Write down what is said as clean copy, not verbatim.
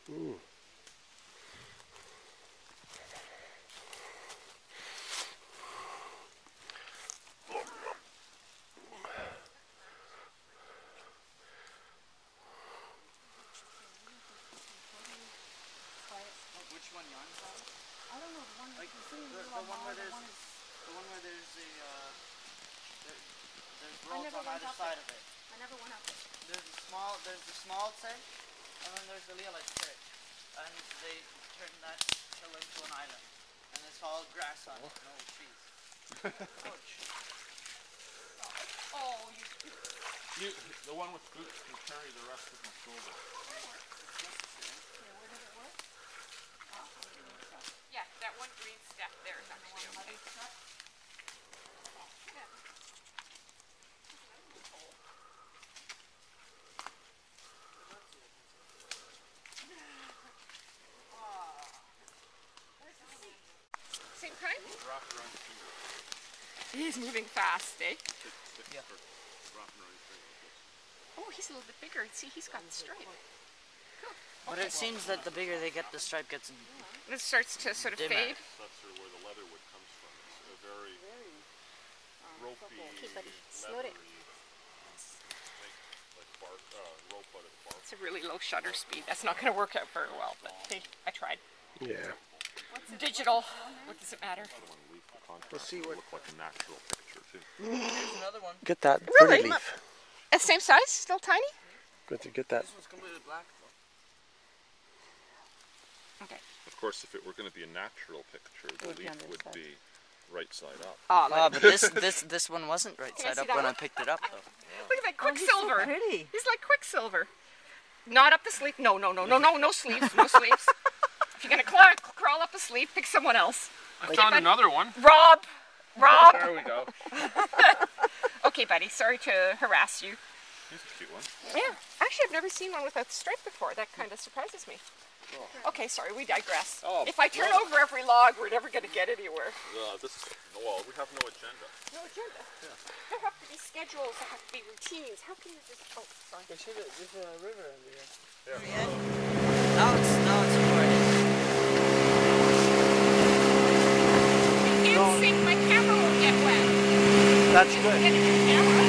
Mm. Which one, Yarn Sound? I don't know, the one like the one where there's the one where there's there's roads on either side of it. I never went up it. There's the small church, and then there's the Leolite church, and they turned that hill into an island, and it's all grass on it, no trees. Oh, the one with boots can carry the rest of my shoulder. Yeah, that one green step there is actually okay. Same kind? He's moving fast, eh? Yeah. Oh, he's a little bit bigger. See, he's got the stripe. Cool. But it seems that the bigger they get, the stripe gets. It starts to sort of dimmer. fade. That's sort of where the leatherwood comes from. It's a very ropey, Okay, buddy, slow it. like bark, rope out of the bark. It's a really low shutter speed. That's not going to work out very well, but hey, I tried. Yeah. Digital. What does it matter? Let's see what. Look like a natural picture too. Here's another one. Get that Really? pretty leaf. Same size? Still tiny? Good to get that. This one's completely black though. Okay. Of course, if it were going to be a natural picture, the leaf would be right side up. Oh, But this one wasn't right Can I side see up that when one? I picked it up though. Look at that Quicksilver. Pretty. He's like Quicksilver. Not up the sleeve. No sleeves. No sleeves. If you're going to crawl up a sleeve, pick someone else. I found another one. Rob! There we go. Okay, buddy. Sorry to harass you. Here's a cute one. Yeah. Actually, I've never seen one with a stripe before. That kind of surprises me. Okay, sorry. We digress. Oh, if I turn over every log, we're never going to get anywhere. Well, we have no agenda. No agenda. Yeah. There have to be schedules. There have to be routines. How can you just... Oh, sorry. There's a river under here. Yeah. Now it's recording. I can't sing. My camera won't get wet. That's Get good. it in the camera.